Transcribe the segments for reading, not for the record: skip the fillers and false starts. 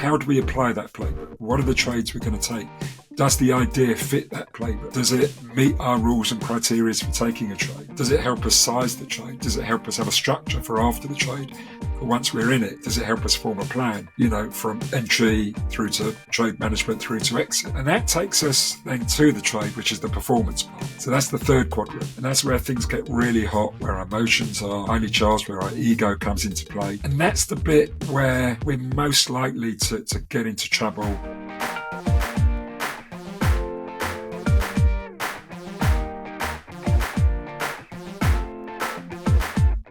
how do we apply that playbook? What are the trades we're going to take? Does the idea fit that playbook? Does it meet our rules and criteria for taking a trade? Does it help us size the trade? Does it help us have a structure for after the trade? Or once we're in it, does it help us form a plan, from entry through to trade management through to exit? And that takes us then to the trade, which is the performance part. So that's the third quadrant. And that's where things get really hot, where our emotions are highly charged, where our ego comes into play. And that's the bit where we're most likely to get into trouble.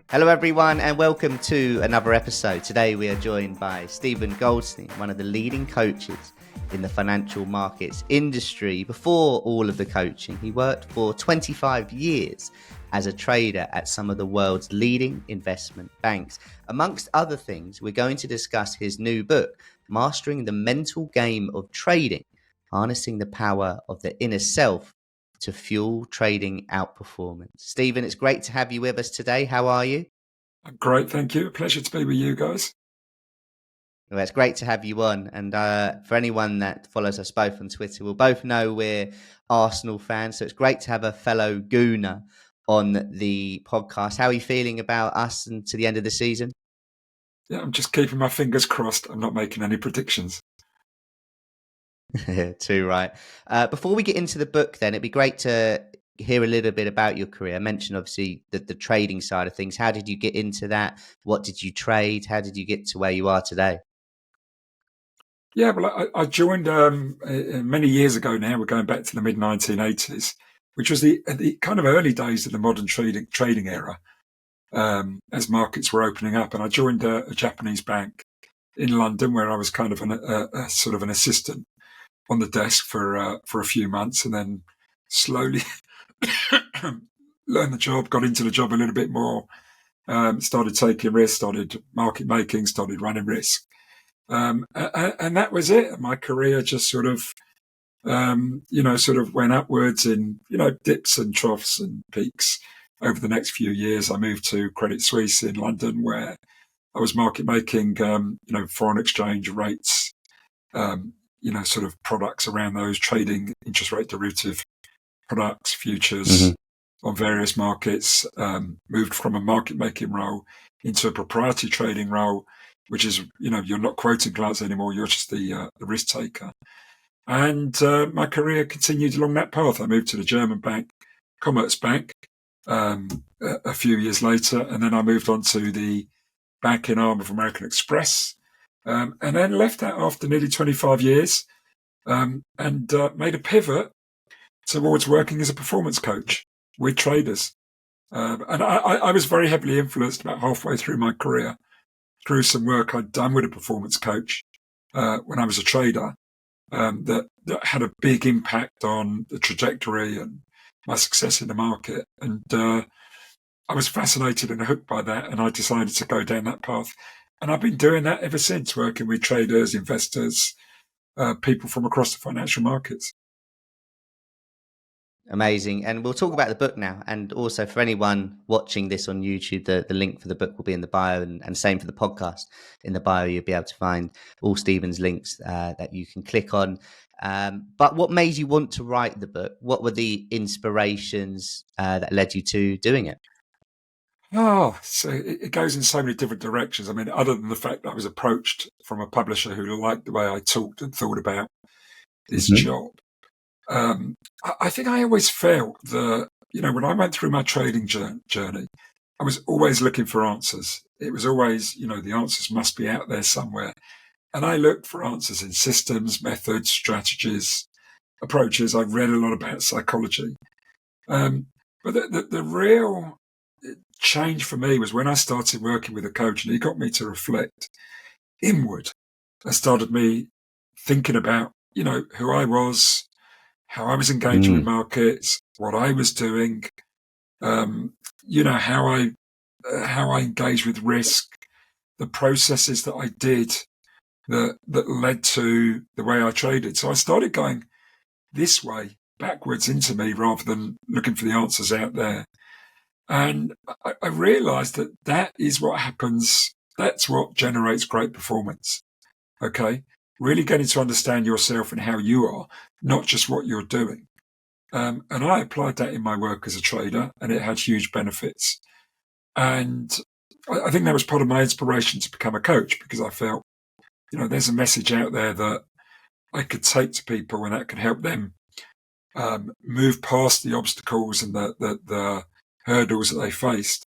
Hello everyone and welcome to another episode. Today we are joined by Stephen Goldstein, one of the leading coaches in the financial markets industry. Before all of the coaching, he worked for 25 years as a trader at some of the world's leading investment banks. Amongst other things, we're going to discuss his new book, Mastering the Mental Game of Trading, Harnessing the Power of the Inner Self to Fuel Trading Outperformance. Stephen, it's great to have you with us today. How are you? I'm great, thank you. A pleasure to be with you guys. Well, it's great to have you on. And for anyone that follows us both on Twitter, we'll both know we're Arsenal fans. So it's great to have a fellow Gooner on the podcast. How are you feeling about us and to the end of the season? Yeah, I'm just keeping my fingers crossed. I'm not making any predictions. Too right. Before we get into the book, then, it'd be great to hear a little bit about your career. I mentioned, obviously, the trading side of things. How did you get into that? What did you trade? How did you get to where you are today? Yeah, well, I joined many years ago now. We're going back to the mid-1980s, which was the kind of early days of the modern trading era, as markets were opening up. And I joined a Japanese bank in London, where I was kind of a sort of an assistant on the desk for a few months, and then slowly learned the job, got into the job a little bit more, started taking risks, started market making, started running risk. And that was it. My career just sort of went upwards in, dips and troughs and peaks. Over the next few years, I moved to Credit Suisse in London, where I was market making, foreign exchange rates, sort of products around those, trading interest rate derivative products, futures on various markets. Moved from a market making role into a proprietary trading role, which is, you're not quoting clients anymore. You're just the risk taker. And my career continued along that path. I moved to the German bank, Commerzbank, a few years later, and then I moved on to the banking arm of American Express, and then left that after nearly 25 years, and made a pivot towards working as a performance coach with traders. And I was very heavily influenced about halfway through my career through some work I'd done with a performance coach when I was a trader, that had a big impact on the trajectory and my success in the market. And I was fascinated and hooked by that, and I decided to go down that path. And I've been doing that ever since, working with traders, investors, people from across the financial markets. Amazing. And we'll talk about the book now. And also for anyone watching this on YouTube, the link for the book will be in the bio, and same for the podcast. In the bio, you'll be able to find all Stephen's links that you can click on. But what made you want to write the book? What were the inspirations that led you to doing it? Oh, so it goes in so many different directions. I mean, other than the fact that I was approached from a publisher who liked the way I talked and thought about this job, I think I always felt that, when I went through my trading journey, I was always looking for answers. It was always, the answers must be out there somewhere. And I looked for answers in systems, methods, strategies, approaches. I read a lot about psychology. But the real change for me was when I started working with a coach, and he got me to reflect inward. That started me thinking about, who I was, how I was engaging with markets, what I was doing, how I engaged with risk, the processes that I did that led to the way I traded. So I started going this way, backwards into me, rather than looking for the answers out there. And I realized that is what happens. That's what generates great performance. Okay. really getting to understand yourself and how you are, not just what you're doing. And I applied that in my work as a trader, and it had huge benefits. And I think that was part of my inspiration to become a coach, because I felt, there's a message out there that I could take to people, and that could help them move past the obstacles and the hurdles that they faced.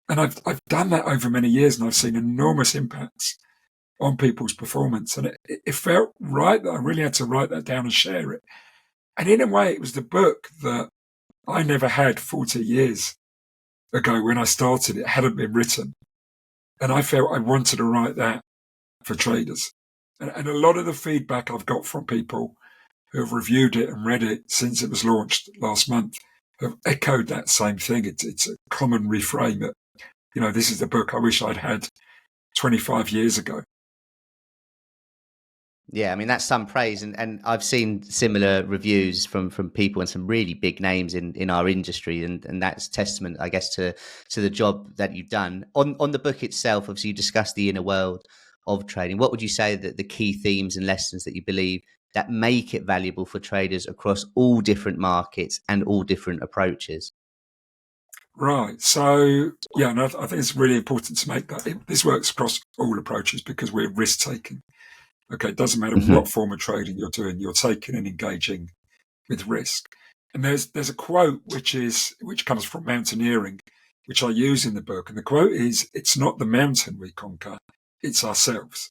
And I've done that over many years, and I've seen enormous impacts on people's performance. And it felt right that I really had to write that down and share it. And in a way, it was the book that I never had 40 years ago when I started. It hadn't been written. And I felt I wanted to write that for traders. And a lot of the feedback I've got from people who have reviewed it and read it since it was launched last month have echoed that same thing. It's a common refrain that, this is the book I wish I'd had 25 years ago. Yeah, I mean, that's some praise. And I've seen similar reviews from people and some really big names in our industry. And that's testament, I guess, to the job that you've done. On the book itself, obviously, you discussed the inner world of trading. What would you say that the key themes and lessons that you believe that make it valuable for traders across all different markets and all different approaches? Right. So, yeah, and I think it's really important to make that. This works across all approaches because we're risk-taking. Okay, it doesn't matter what form of trading you're doing, you're taking and engaging with risk. And there's a quote which comes from mountaineering, which I use in the book. And the quote is, "It's not the mountain we conquer, it's ourselves."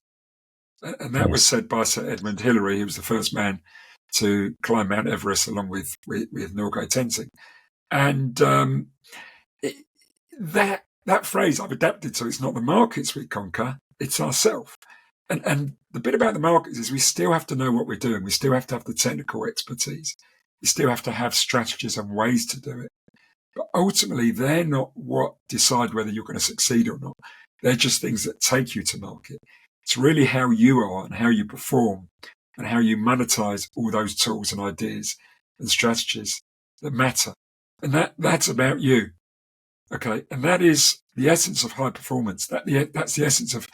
And that was said by Sir Edmund Hillary, who was the first man to climb Mount Everest along with Norgay Tenzing. And that phrase I've adapted to, "It's not the markets we conquer, it's ourselves." And the bit about the markets is we still have to know what we're doing. We still have to have the technical expertise. We still have to have strategies and ways to do it. But ultimately, they're not what decide whether you're going to succeed or not. They're just things that take you to market. It's really how you are and how you perform and how you monetize all those tools and ideas and strategies that matter. And that's about you. Okay. And that is the essence of high performance. That's the essence of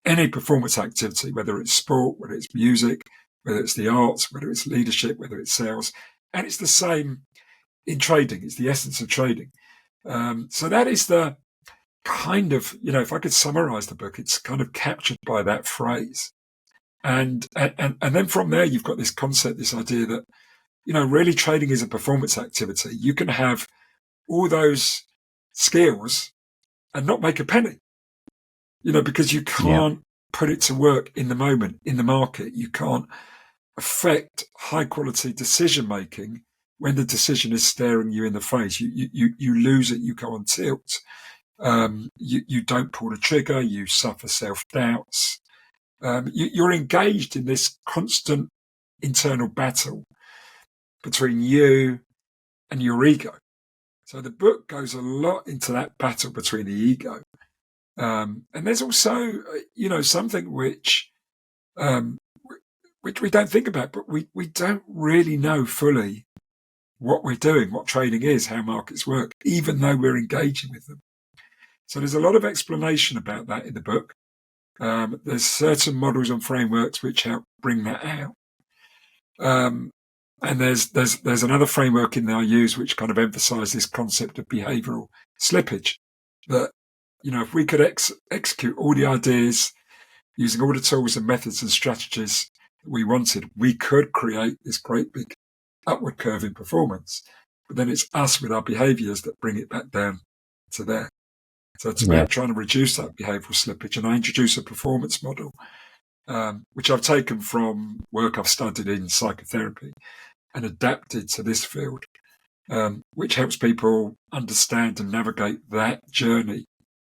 any performance activity, whether it's sport, whether it's music, whether it's the arts, whether it's leadership, whether it's sales. And it's the same in trading. It's the essence of trading. So that is the kind of, if I could summarize the book, it's kind of captured by that phrase. And then from there, you've got this concept, this idea that, really trading is a performance activity. You can have all those skills and not make a penny. Because you can't put it to work in the moment, in the market. You can't affect high quality decision making when the decision is staring you in the face. You lose it, you go on tilt. You don't pull the trigger, you suffer self-doubts. You're engaged in this constant internal battle between you and your ego. So the book goes a lot into that battle between the ego. And there's also, something which we don't think about, but we don't really know fully what we're doing, what trading is, how markets work, even though we're engaging with them. So there's a lot of explanation about that in the book. There's certain models and frameworks which help bring that out. And there's another framework in there I use which kind of emphasizes this concept of behavioral slippage, that if we could execute all the ideas using all the tools and methods and strategies that we wanted, we could create this great big upward curve in performance. But then it's us with our behaviors that bring it back down to there. So it's about trying to reduce that behavioral slippage. And I introduce a performance model, which I've taken from work I've studied in psychotherapy and adapted to this field, which helps people understand and navigate that journey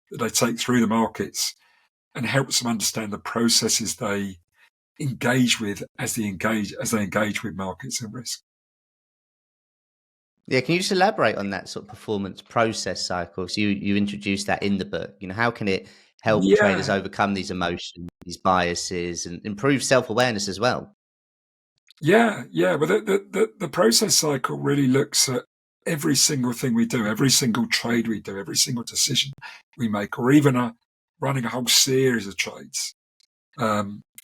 that they take through the markets, and helps them understand the processes they engage with as they engage with markets and risk. Yeah, can you just elaborate on that sort of performance process cycle? So you introduced that in the book. How can it help traders overcome these emotions, these biases, and improve self-awareness as well? Yeah. Well, the process cycle really looks at every single thing we do, every single trade we do, every single decision we make, or even running a whole series of trades.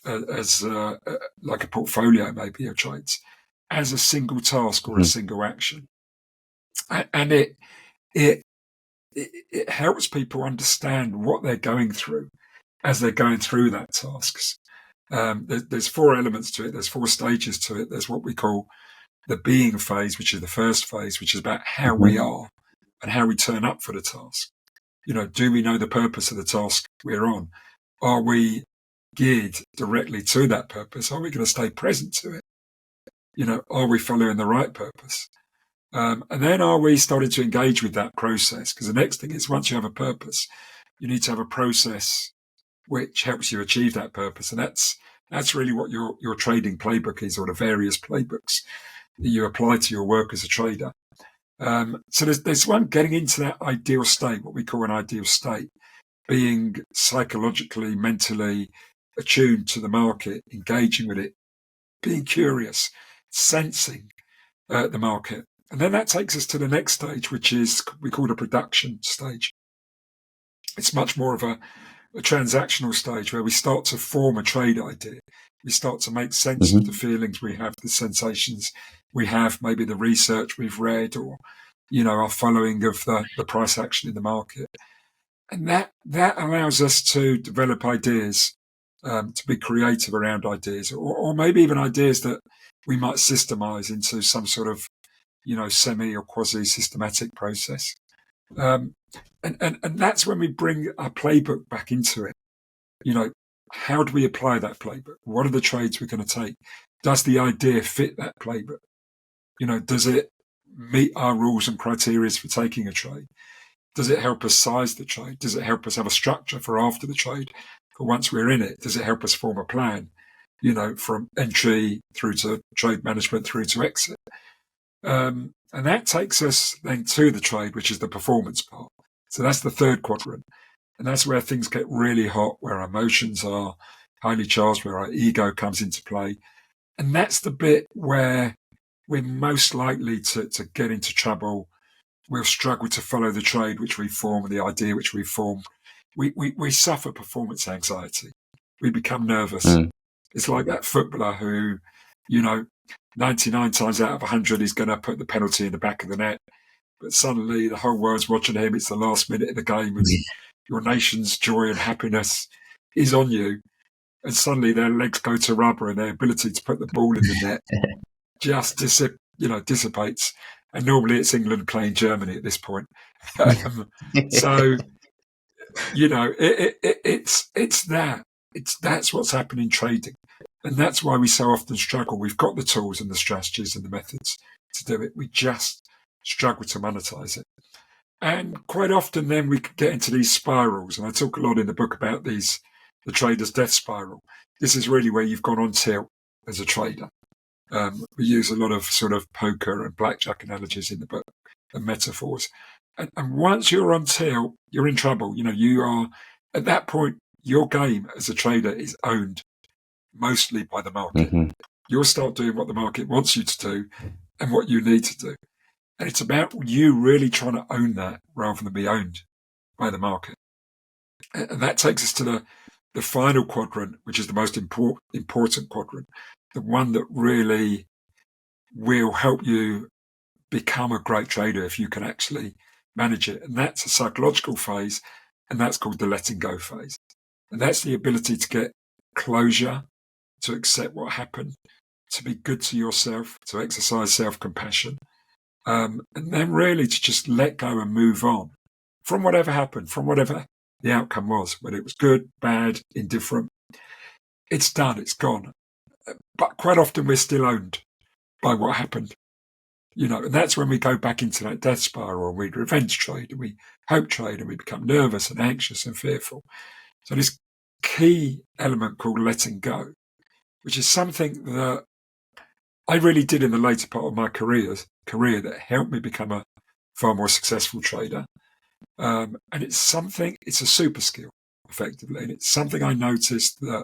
as like a portfolio maybe of trades, as a single task or a single action. And it helps people understand what they're going through as they're going through that tasks. There's 4 elements to it. There's 4 stages to it. There's what we call the being phase, which is the first phase, which is about how we are and how we turn up for the task. Do we know the purpose of the task we're on? Are we geared directly to that purpose? Are we going to stay present to it? Are we following the right purpose? And then are we starting to engage with that process? Because the next thing is, once you have a purpose, you need to have a process which helps you achieve that purpose. And that's really what your trading playbook is, or the various playbooks that you apply to your work as a trader. So there's one, getting into that ideal state, what we call an ideal state, being psychologically, mentally attuned to the market, engaging with it, being curious, sensing the market. And then that takes us to the next stage, which is we call the production stage. It's much more of a transactional stage where we start to form a trade idea. We start to make sense of the feelings we have, the sensations we have, maybe the research we've read, or, our following of the price action in the market. And that allows us to develop ideas, to be creative around ideas, or maybe even ideas that we might systemize into some sort of, semi or quasi systematic process. And that's when we bring our playbook back into it. How do we apply that playbook? What are the trades we're going to take? Does the idea fit that playbook? Does it meet our rules and criteria for taking a trade? Does it help us size the trade? Does it help us have a structure for after the trade, for once we're in it? Does it help us form a plan, from entry through to trade management through to exit? And that takes us then to the trade, which is the performance part. So that's the third quadrant. And that's where things get really hot, where our emotions are highly charged, where our ego comes into play. And that's the bit where we're most likely to get into trouble. We'll struggle to follow the trade which we form, the idea which we form. We suffer performance anxiety. We become nervous. It's like that footballer who, 99 times out of 100 is going to put the penalty in the back of the net. But suddenly the whole world's watching him. It's the last minute of the game, and your nation's joy and happiness is on you. And suddenly their legs go to rubber, and their ability to put the ball in the net just dissipates. And normally it's England playing Germany at this point. So, that's what's happening in trading. And that's why we so often struggle. We've got the tools and the strategies and the methods to do it. We just struggle to monetize it. And quite often then we could get into these spirals. And I talk a lot in the book about the trader's death spiral. This is really where you've gone on tilt as a trader. We use a lot of sort of poker and blackjack analogies in the book and metaphors. And once you're on tilt, you're in trouble. You are, at that point, your game as a trader is owned mostly by the market. You'll start doing what the market wants you to do and what you need to do. And it's about you really trying to own that rather than be owned by the market. And that takes us to the final quadrant, which is the most important quadrant, the one that really will help you become a great trader if you can actually manage it. And that's a psychological phase, and that's called the letting go phase. And that's the ability to get closure, to accept what happened, to be good to yourself, to exercise self-compassion, and then really to just let go and move on from whatever happened, from whatever the outcome was, whether it was good, bad, indifferent. It's done, it's gone. But quite often we're still owned by what happened, and that's when we go back into that death spiral, and we revenge trade, and we hope trade, and we become nervous and anxious and fearful. So this key element called letting go, which is something that I really did in the later part of my career that helped me become a far more successful trader. And it's a super skill, effectively. And it's something I noticed that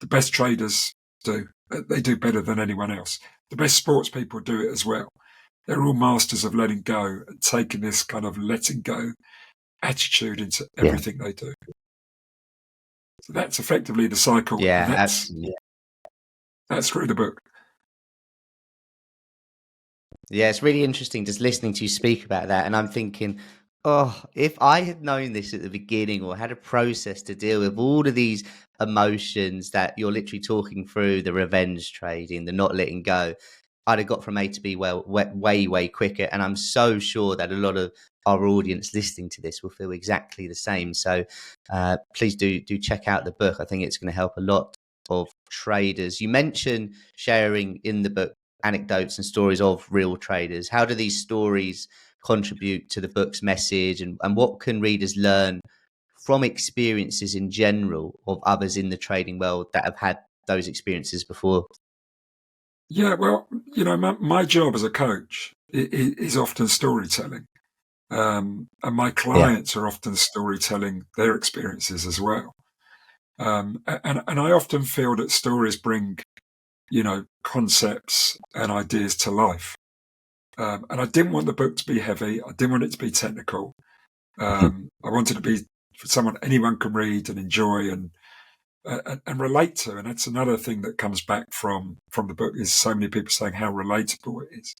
the best traders do. They do better than anyone else. The best sports people do it as well. They're all masters of letting go and taking this kind of letting go attitude into everything they do. So that's effectively the cycle, Yeah, and absolutely. that's through the book. Yeah, it's really interesting just listening to you speak about that. And I'm thinking, oh, if I had known this at the beginning or had a process to deal with all of these emotions that you're literally talking through, the revenge trading, the not letting go, I'd have got from A to B way quicker. And I'm so sure that a lot of our audience listening to this will feel exactly the same. So please do check out the book. I think it's going to help a lot of traders. You mentioned sharing in the book anecdotes and stories of real traders. How do these stories contribute to the book's message, and what can readers learn from experiences in general of others in the trading world that have had those experiences before? Yeah, well, my job as a coach is often storytelling. And my Yeah. clients are often storytelling their experiences as well. And I often feel that stories bring, concepts and ideas to life. And I didn't want the book to be heavy. I didn't want it to be technical. I wanted to be for someone anyone can read and enjoy and relate to. And that's another thing that comes back from the book is so many people saying how relatable it is.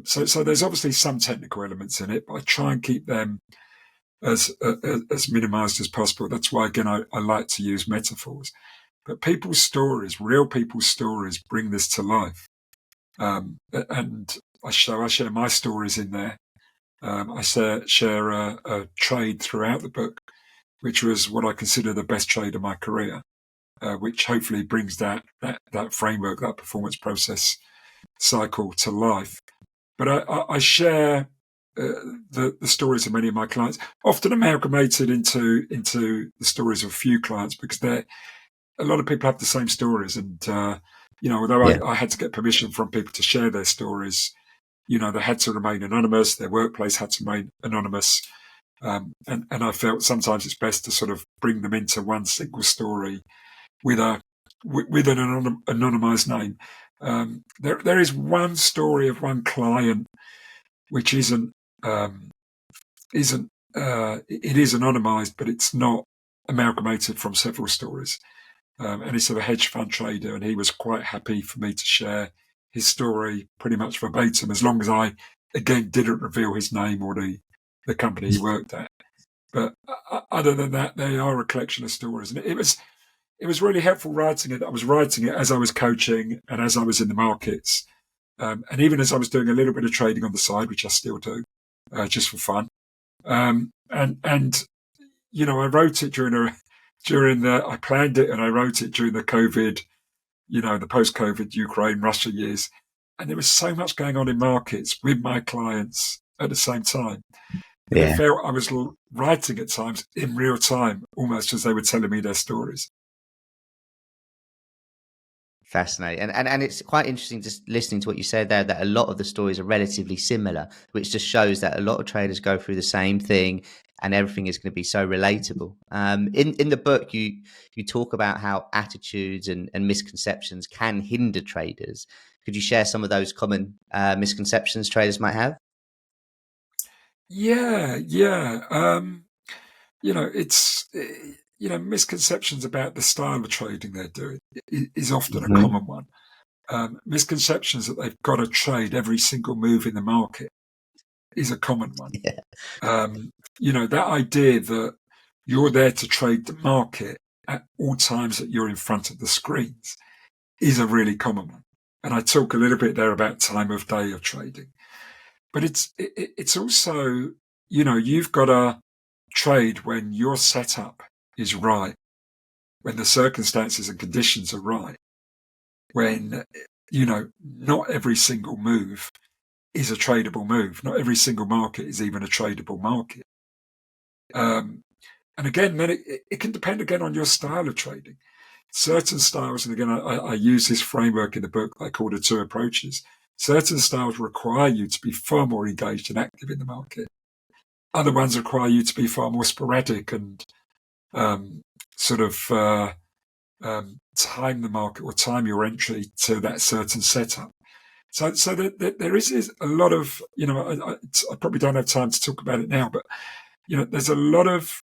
So there's obviously some technical elements in it, but I try and keep them as minimized as possible. That's why, again, I like to use metaphors. But people's stories, real people's stories, bring this to life. And I share my stories in there. I share a trade throughout the book, which was what I consider the best trade of my career, which hopefully brings that framework, that performance process cycle to life. But I share the stories of many of my clients, often amalgamated into the stories of a few clients, because a lot of people have the same stories. And, although Yeah. I had to get permission from people to share their stories, they had to remain anonymous. Their workplace had to remain anonymous. And I felt sometimes it's best to sort of bring them into one single story with an anonymized name. There is one story of one client which it is anonymized, but it's not amalgamated from several stories. And he's a hedge fund trader, and he was quite happy for me to share his story pretty much verbatim, as long as I, again, didn't reveal his name or the company he worked at. But other than that, they are a collection of stories. And it was really helpful writing it. I was writing it as I was coaching and as I was in the markets. And even as I was doing a little bit of trading on the side, which I still do, just for fun. And I wrote it I planned it and I wrote it during the COVID, the post-COVID Ukraine, Russia years. And there was so much going on in markets with my clients at the same time that it Yeah. felt I was writing at times in real time, almost as they were telling me their stories. Fascinating. And it's quite interesting just listening to what you said there, that a lot of the stories are relatively similar, which just shows that a lot of traders go through the same thing and everything is going to be so relatable. In the book, you talk about how attitudes and misconceptions can hinder traders. Could you share some of those common misconceptions traders might have? Yeah. It's misconceptions about the style of trading they're doing is often a Hmm. common one. Misconceptions that they've got to trade every single move in the market is a common one. Yeah. That idea that you're there to trade the market at all times that you're in front of the screens is a really common one. And I talk a little bit there about time of day of trading. But it's also, you've got to trade when your setup is right, when the circumstances and conditions are right, when, not every single move is a tradable move. Not every single market is even a tradable market. And again, then it can depend again on your style of trading. Certain styles, and again, I use this framework in the book I call the two approaches. Certain styles require you to be far more engaged and active in the market. Other ones require you to be far more sporadic and sort of time the market or time your entry to that certain setup. So there is a lot of, I probably don't have time to talk about it now, but, there's a lot of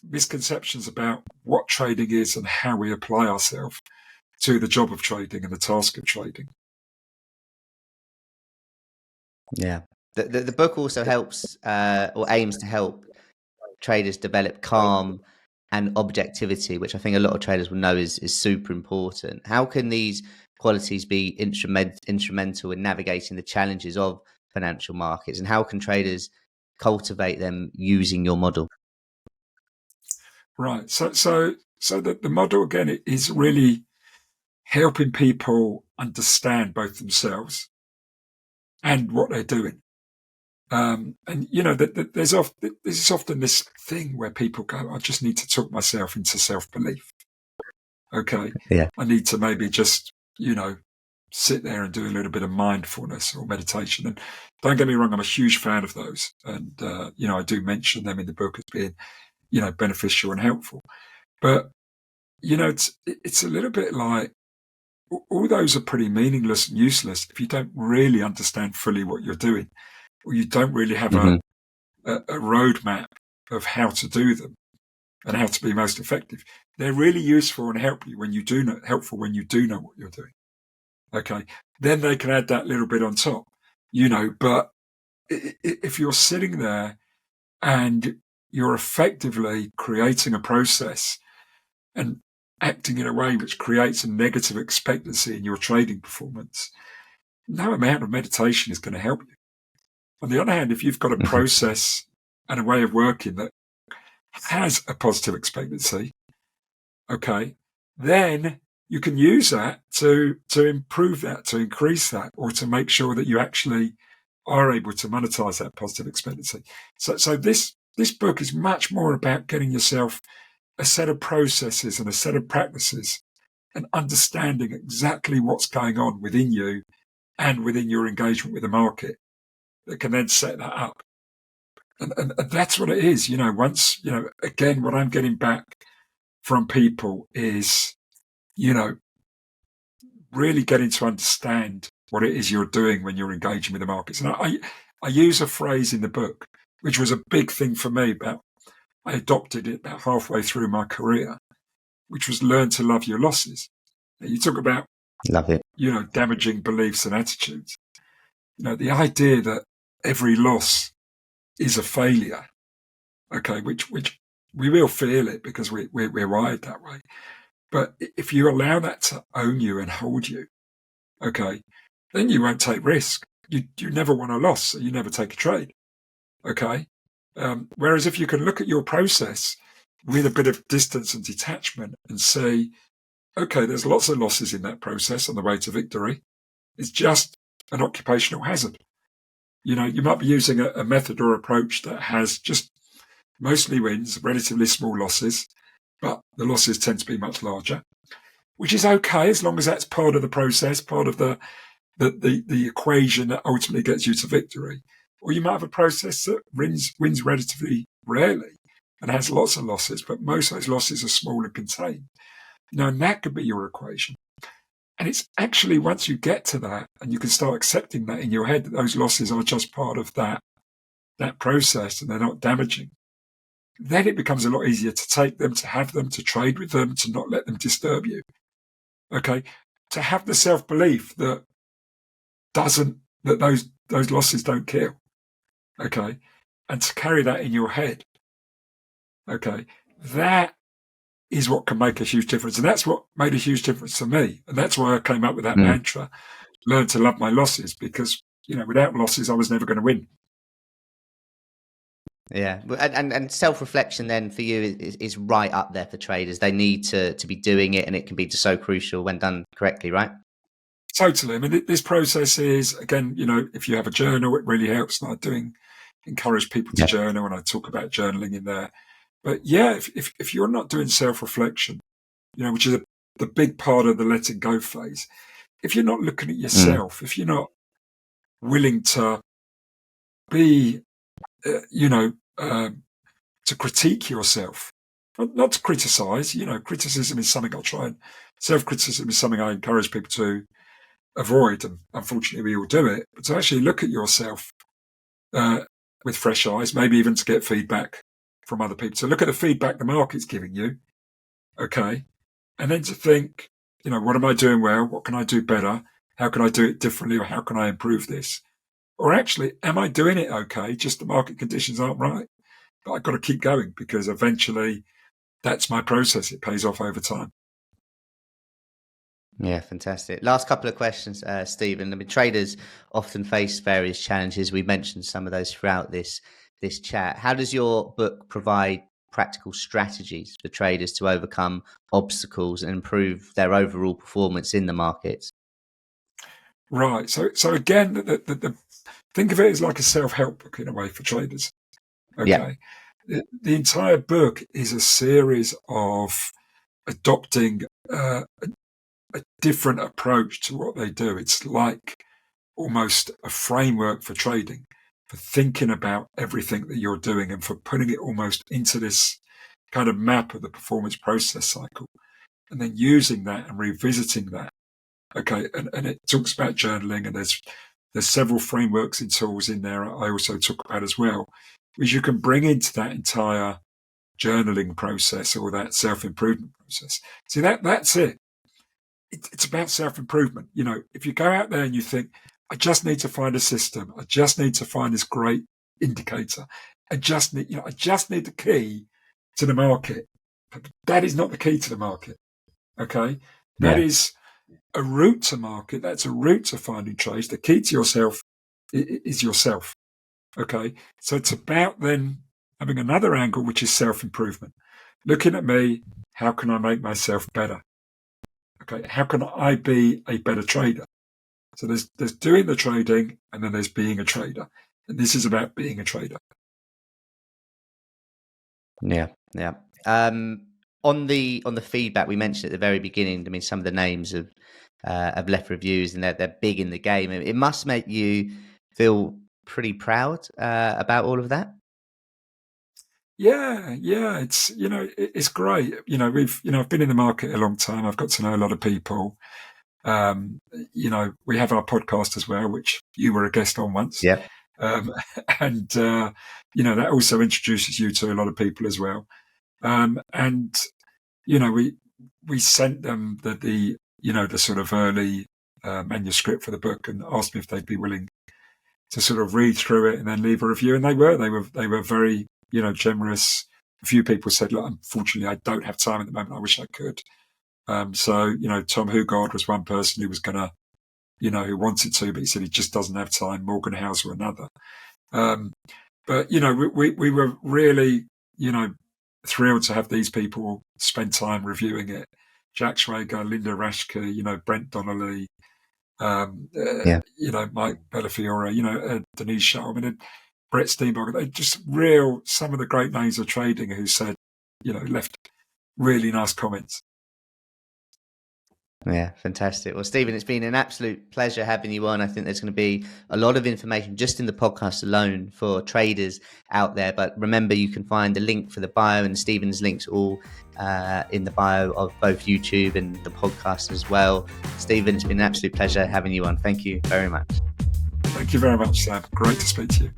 misconceptions about what trading is and how we apply ourselves to the job of trading and the task of trading. Yeah. The book also helps or aims to help traders develop calm and objectivity, which I think a lot of traders will know is super important. How can these qualities be instrumental in navigating the challenges of financial markets, and how can traders cultivate them using your model? Right. So the model again is really helping people understand both themselves and what they're doing. And there's often this thing where people go, I just need to talk myself into self-belief. Okay. Yeah. I need to maybe just, sit there and do a little bit of mindfulness or meditation. And don't get me wrong, I'm a huge fan of those. And, I do mention them in the book as being, beneficial and helpful. But, it's a little bit like all those are pretty meaningless and useless if you don't really understand fully what you're doing, or you don't really have a roadmap of how to do them and how to be most effective. They're really useful and helpful when you do know what you're doing. Okay. Then they can add that little bit on top, but if you're sitting there and you're effectively creating a process and acting in a way which creates a negative expectancy in your trading performance, no amount of meditation is going to help you. On the other hand, if you've got a process and a way of working that has a positive expectancy, okay, then you can use that to improve that, to increase that, or to make sure that you actually are able to monetize that positive expectancy. So this book is much more about getting yourself a set of processes and a set of practices and understanding exactly what's going on within you and within your engagement with the market that can then set that up. And that's what it is. Once, again, what I'm getting back from people is, really getting to understand what it is you're doing when you're engaging with the markets. And I use a phrase in the book, which was a big thing for me I adopted it about halfway through my career, which was learn to love your losses. Now, you talk about, Love it. Damaging beliefs and attitudes. The idea that every loss is a failure, okay, which we will feel it because we're wired that way. But if you allow that to own you and hold you, okay, then you won't take risk. You never want a loss, so you never take a trade, okay? Whereas if you can look at your process with a bit of distance and detachment and say, okay, there's lots of losses in that process on the way to victory. It's just an occupational hazard. You might be using a method or approach that has just mostly wins, relatively small losses, but the losses tend to be much larger, which is okay as long as that's part of the process, part of the equation that ultimately gets you to victory. Or you might have a process that wins relatively rarely and has lots of losses, but most of those losses are small and contained. And that could be your equation. And it's actually once you get to that and you can start accepting that in your head, that those losses are just part of that process and they're not damaging, then it becomes a lot easier to take them, to have them, to trade with them, to not let them disturb you. Okay. To have the self-belief that those losses don't kill. Okay. And to carry that in your head. Okay. That is what can make a huge difference. And that's what made a huge difference to me. And that's why I came up with that mantra, learn to love my losses, because, without losses, I was never going to win. Yeah. And self-reflection then for you is right up there for traders. They need to be doing it, and it can be just so crucial when done correctly, right? Totally. I mean, this process is, again, if you have a journal, it really helps. And I encourage people to journal, and I talk about journaling in there. But yeah, if you're not doing self-reflection, which is the big part of the letting go phase, if you're not looking at yourself, if you're not willing to be, to critique yourself, not to criticize, criticism is something self-criticism is something I encourage people to avoid. And unfortunately, we all do it. But to actually look at yourself with fresh eyes, maybe even to get feedback from other people. So look at the feedback the market's giving you, okay? And then to think, what am I doing well? What can I do better? How can I do it differently? Or how can I improve this? Or actually, am I doing it okay? Just the market conditions aren't right. But I've got to keep going because eventually that's my process. It pays off over time. Yeah, fantastic. Last couple of questions, Stephen. I mean, traders often face various challenges. We mentioned some of those throughout this chat. How does your book provide practical strategies for traders to overcome obstacles and improve their overall performance in the markets? Right. So again, think of it as like a self-help book in a way for traders. Okay. Yeah. The entire book is a series of adopting a different approach to what they do. It's like almost a framework for trading, for thinking about everything that you're doing and for putting it almost into this kind of map of the performance process cycle and then using that and revisiting that. Okay. And it talks about journaling, and there's several frameworks and tools in there I also talk about as well, which you can bring into that entire journaling process or that self-improvement process. See, that's it. It's about self-improvement. If you go out there and you think, I just need to find a system, I just need to find this great indicator, I just need the key to the market. That is not the key to the market. Okay. That is a route to market. That's a route to finding trades. The key to yourself is yourself. Okay. So it's about then having another angle, which is self-improvement. Looking at me, how can I make myself better? Okay, how can I be a better trader? So there's doing the trading, and then there's being a trader. And this is about being a trader. Yeah. On the feedback we mentioned at the very beginning, I mean, some of the names have left reviews, and they're big in the game. It must make you feel pretty proud about all of that. Yeah, it's it's great. I've been in the market a long time. I've got to know a lot of people. We have our podcast as well, which you were a guest on once. Yeah. And that also introduces you to a lot of people as well. We sent them the sort of early manuscript for the book and asked me if they'd be willing to sort of read through it and then leave a review. And they were very, generous. A few people said, look, unfortunately, I don't have time at the moment. I wish I could. Tom Hugard was one person who was going to, who wanted to, but he said he just doesn't have time. Morgan Hauser, another. But we were really, thrilled to have these people spend time reviewing it. Jack Schwager, Linda Rashke, Brent Donnelly, Mike Bellafiore, Denise Sharman, and Brett Steenbarger. They're just some of the great names of trading who said, left really nice comments. Yeah, fantastic. Well, Stephen, it's been an absolute pleasure having you on. I think there's going to be a lot of information just in the podcast alone for traders out there. But remember, you can find the link for the bio and Stephen's links all in the bio of both YouTube and the podcast as well. Stephen, it's been an absolute pleasure having you on. Thank you very much. Thank you very much, Sam. Great to speak to you.